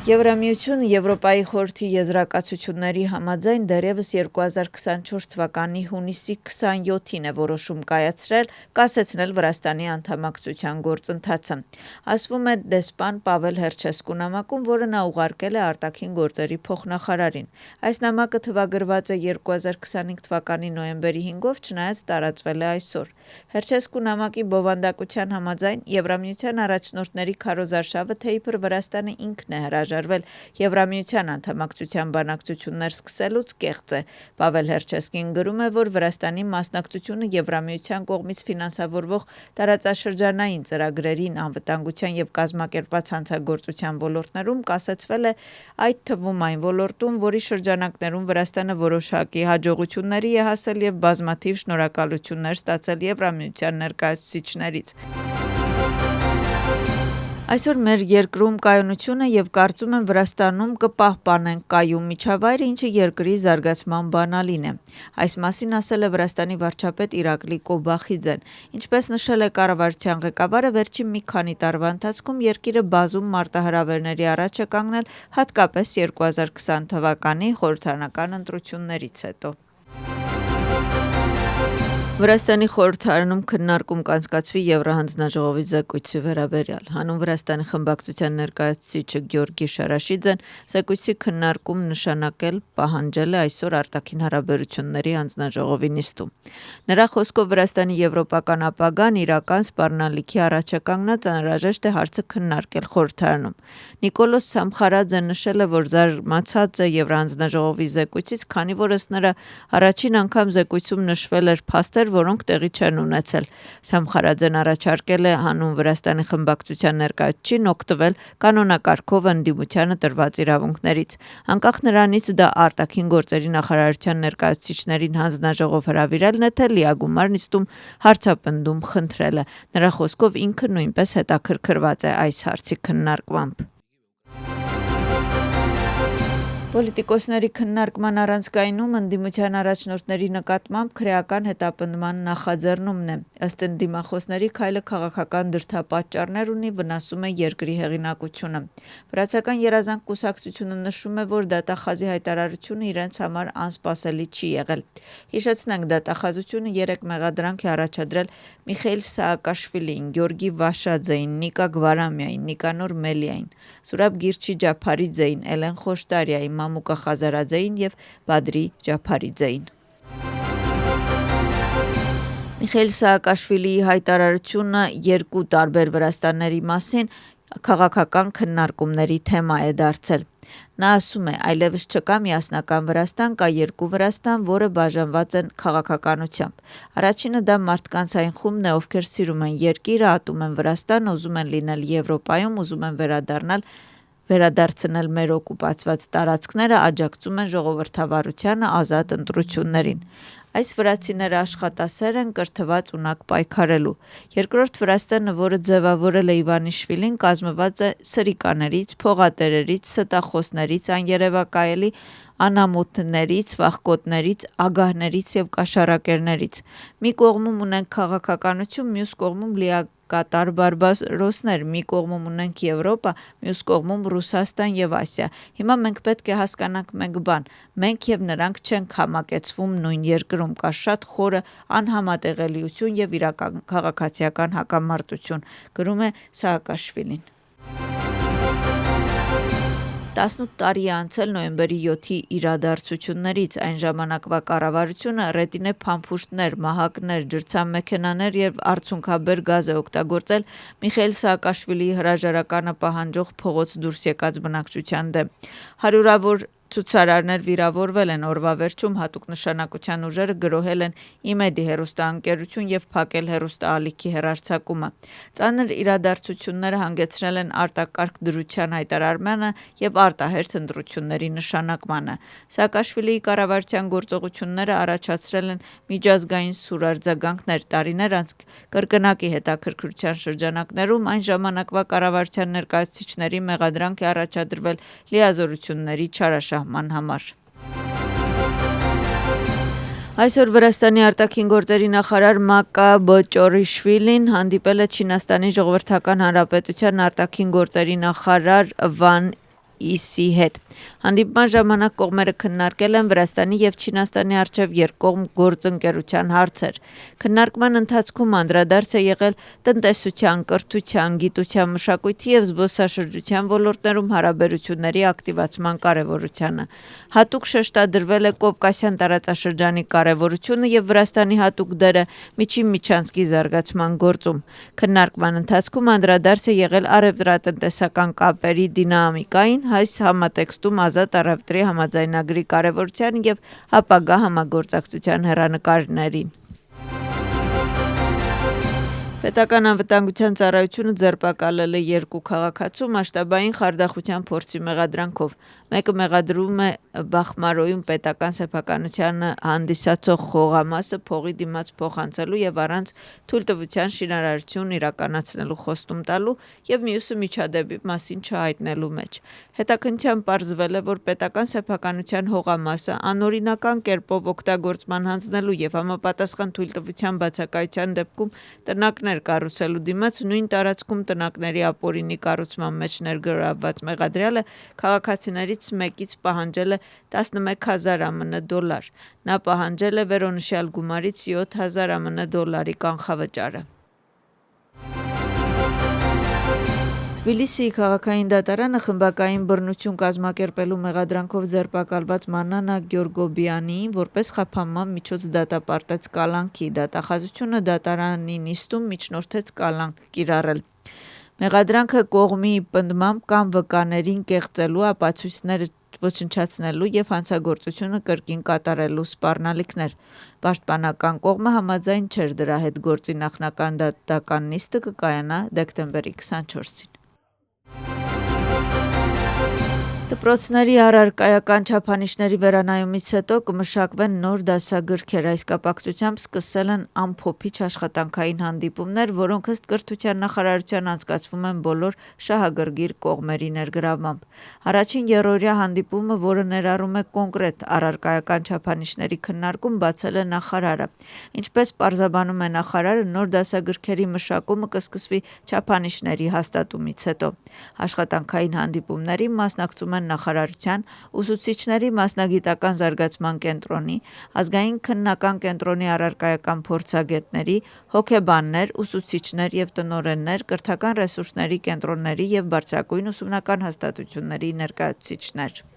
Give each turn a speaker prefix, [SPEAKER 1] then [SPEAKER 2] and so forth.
[SPEAKER 1] Եվրամիություն Եվրոպայի խորհրդի եզրակացությունների համաձայն դեռևս 2024 թվականի հունիսի 27-ին է որոշում կայացրել կասեցնել Վրաստանի անդամակցության գործընթացը։ Ասվում է դեսպան Պավել Հերչեսկու նամակում, որը նա ուղարկել է արտաքին գործերի փոխնախարարին։ Այս նամակը թվագրված է 2025 թվականի նոյեմբերի 5-ով, չնայած տարածվել է այսօր։ Հերչեսկու նամակի բովանդակության համաձայն Եվրամիության առաջնորդների քարոզարշավը թե իբր Վրաստանը ինքն է հրաժարվել Եվրամիության անդամակցության բանակցություններ սկսելուց կեղծ է։ Պավել Հերչեսկին գրում է, որ Վրաստանի մասնակցությունը Եվրամիության կողմից ֆինանսավորվող տարածաշրջանային ծրագրերին անվտանգության եւ կազմակերպված հանցագործության ոլորտներում կասեցվել է, այդ թվում այն ոլորտում, որի շրջանակներում Վրաստանը որոշակի հաջողությունների է հասել եւ բազմաթիվ շնորհակալություններ ստացել Եվրամիության ներկայացուցիչներից։ Այսօր մեր երկրում կայունությունը եւ կարծում եմ Վրաստանում կպահպանենք կայուն միջավայրը, ինչը երկրի զարգացման բանալին է։ Այս մասին ասել է Վրաստանի վարչապետ Իրակլի Կոբախիձեն։ Ինչպես նշել է կառավարության ղեկավարը, վերջին մի քանի տարվա ընթացքում երկիրը բազում մարտահրավերների առաջ է կանգնել, հատկապես 2020 թվականի խորհրդարանական ընտրություններից հետո։ Վրաստանի խորհրդարանում քննարկում կանցկացվի Եվրահանձնաժողովի զեկույցի վերաբերյալ։ Հանուն Վրաստանի խմբակցության ներկայացուցիչը Գյորգի Շարաշիձեն զեկույցի քննարկում նշանակել պահանջել է այսօր արտաքին հարաբերությունների հանձնաժողովի նիստում։ Նրա խոսքով Վրաստանի եվրոպական ապագան իրական սպառնալիքի առաջ է կանգնած, անհրաժեշտ է հարցը քննարկել խորհրդարանում։ Նիկոլոս Ցամխարաձեն նշել է, որ զարմացած է Եվրահանձնաժողովի զեկույցից, քանի որ ըստ նրա առաջին անգամ զեկույցում նշվել էր փաստեր, որոնք տեղի չեն ունեցել։ Ցամխարաձեն առաջարկել է հանուն Վրաստանի խմբակցության ներկայացուցիչին օգտվել կանոնակարգով ընդդիմությանը տրված իրավունքներից։ Անկախ նրանից դա արտաքին գործերի նախարարության ներկայացուցիչներին հանձնաժողով հրավիրելն է, թե լիագումար նիստում հարցապնդում խնդրելը։ Նրա խոսքով ինքը նույնպես հետաքրքրված է այս հարցի քննարկմամբ։ Պոլիտիկոսների քննարկման առանցքայնում ընդդիմության առաջնորդների նկատմամբ քրեական հետապնդման նախաձեռնումն է։ Ըստ ընդդիմախոսների քայլը քաղաքական դրդապատճառներ ունի, վնասում է երկրի հեղինակությունը։ Վրացական երազանք կուսակցությունը նշում է, որ դատախազի հայտարարությունը իրենց համար անսպասելի չի եղել։ Հիշեցնենք, դատախազությունը 3 մեղադրանք է առաջադրել Միխեիլ Սաակաշվիլիին, Գյորգի Վաշաձեին, Նիկա Գվարամյային, Նիկանոր Մելիային, Սուրաբ Գիրչի Ջափարիձեին, Էլեն Խոշտարիային, Մամուկա Խազարաձեին եւ Բադրի Ջափարիձեին։ Միխեիլ Սաակաշվիլիի հայտարարությունը երկու տարբեր Վրաստանների մասին քաղաքական քննարկումների թեմա է դարձել։ Նա ասում է, այլևս չկա միասնական Վրաստան, կա երկու Վրաստան, որը բաժանված են քաղաքականությամբ։ Առաջինը դա մարդկանց այն խումբն է, ովքեր սիրում են երկիրը, ատում են Վրաստան, ուզում են լինել Եվրոպայում, ուզում են վերադարձնել մեր օկուպացված տարածքները, աջակցում են ժողովրդավարությանը, ազատ ընտրություններին։ Այս վրացիները աշխատասեր են, կրթված ունակ պայքարելու։ Երկրորդ Վրաստանը, որը ձևավորել է Իվանիշվիլին, կազմված է սրիկաներից, փողատերերից, ստախոսներից, աներևակայելի անամոթներից, վախկոտներից, ագահներից եւ կաշառակերներից։ Մի կողմում ունենք քաղաքականություն, մյուս կողմում լիակատար բարբարոսներ, մի կողմում ունենք Եվրոպա, մյուս կողմում Ռուսաստան եւ Ասիա։ Հիմա մենք պետք է հասկանանք մեկ բան. մենք եւ նրանք չենք համակեցվում նույն երկրում, կա շատ խորը անհամատեղելիություն եւ իրական քաղաքացիական հակամարտություն, գրում է Սաակաշվիլին։ 18 տարի է անցել նոյեմբերի 7-ի իրադարձություններից, այն ժամանակվա կառավարությունը ռետինե փամփուշտներ, մահակներ, ջրցանմեքենաներ եւ արցունքաբեր գազ է օգտագործել Միխեիլ Սաակաշվիլիի հրաժարականը պահանջող փողոց դուրս եկած բնակչության դեմ։ Հարյուրավոր ցուցարարներ վիրավորվել են, օրվա վերջում հատուկ նշանակության ուժերը գրոհել են Իմեդի հեռուստաընկերություն եւ փակել հեռուստաալիքի հեռարձակումը։ Ծանր իրադարձությունները հանգեցրել են արտակարգ դրության հայտարարմանը եւ արտահերթ ընտրությունների նշանակմանը։ Սաակաշվիլիի կառավարության գործողությունները առաջացրել են միջազգային սուր արձագանքներ տարիներ անց կրկնակի հետաքրքրության շրջանակներում այն ժամանակվա կառավարության ներկայացուցիչների մեղադրանք է առաջադրվել լիազորությունների չարաշահման համար։ Այսօր Վրաստանի արտաքին գործերի նախարար Մակա Բոճորիշվիլին հանդիպել է Չինաստանի Ժողովրդական Հանրապետության արտաքին գործերի նախարար Վան ԻԻՍ-ի հետ։ Հանդիպման ժամանակ կողմերը քննարկել են Վրաստանի եւ Չինաստանի առջեւ երկկողմ գործընկերության հարցեր։ Քննարկման ընթացքում անդրադարձ է եղել տնտեսության, կրթության, գիտության, մշակույթի եւ զբոսաշրջության ոլորտներում հարաբերությունների ակտիվացման կարեւորությանը։ Հատուկ շեշտադրվել է Կովկասյան տարածաշրջանի կարեւորությունը եւ Վրաստանի հատուկ դերը միջին միջանցքի զարգացման գործում։ Քննարկման ընթացքում անդրադարձ է եղել առևտրատնտեսական կապերի դինամիկային, այս համատեքստում ազատ առևտրի համաձայնագրի կարեւորության եւ ապագա համագործակցության հեռանկարներին։ Պետական անվտանգության ծառայությունը ձերբակալել է 2 քաղաքացու մասշտաբային խարդախության փորձի մեղադրանքով։ Մեկը մեղադրում է Բախմարոյում պետական սեփականությանը հանդիսացող խողամասը փողի դիմաց փոխանցելու եւ առանց թույլտվության շինարարություն իրականացնելու խոստում տալու եւ մյուսը միջադեպի մասին չհայտնելու մեջ։ Հետաքննության պարզվել է, որ պետական սեփականության հողամասը անօրինական կերպով օգտագործման հանձնելու եւ համապատասխան թույլտվության բացակայության դեպքում տնակներ կառուցելու դիմաց նույն տարածքում տնակների ապօրինի կառուցման մեջ ներգրավված մեղադրյալը քաղաքացիներից մեկից պահանջել է 11,000 ԱՄՆ դոլար։ Նա պահանջել է վերոնշյալ գումարից 7,000 ԱՄՆ դոլարի կանխավճարը։ Թբիլիսիի քաղաքային դատարանը խմբակային բռնություն կազմակերպելու մեղադրանքով ձերբակալված Մանանա Գյորգոբյանիին որպես խափանման միջոց դատապարտեց կալանքի։ Դատախազությունը դատարանի նիստում միջնորդեց կալանք կիրառել։ Մեղադրանքը կողմի պնդմամբ կամ վկաներին կեղծելու, ապացույցները ոչնչացնելու եւ հանցագործությունը կրկին կատարելու սպառնալիքներ։ Պաշտպանական կողմը համաձայն չէր դրա հետ։ Գործի նախնական դատական նիստը կկայանա դեկտեմբերի 24-ին։ Դպրոցների առարկայական չափանիշների վերանայումից հետո կմշակվեն նոր դասագրքեր։ Այս կապակցությամբ սկսել են ամփոփիչ աշխատանքային հանդիպումներ, որոնք ըստ կրթության նախարարության անցկացվում են բոլոր շահագրգիռ կողմերի ներգրավմամբ։ Առաջին երրորդյա հանդիպումը, որը ներառում է կոնկրետ առարկայական չափանիշների քննարկում, բացել է նախարարը։ Ինչպես պարզաբանում է նախարարը, նոր դասագրքերի մշակումը կսկսվի չափանիշների հաստատումից հետո։ Աշխատանքային հանդիպումներին մասնակցում են նախարարության, ուսուցիչների մասնագիտական զարգացման կենտրոնի, ազգային քննական կենտրոնի առարկայական փորձագետների, հոգեբաններ, ուսուցիչներ եւ տնօրեններ, կրթական ռեսուրսների կենտրոնների եւ բարձրագույն ուսումնական հաստատությունների ներկայացուցիչներ։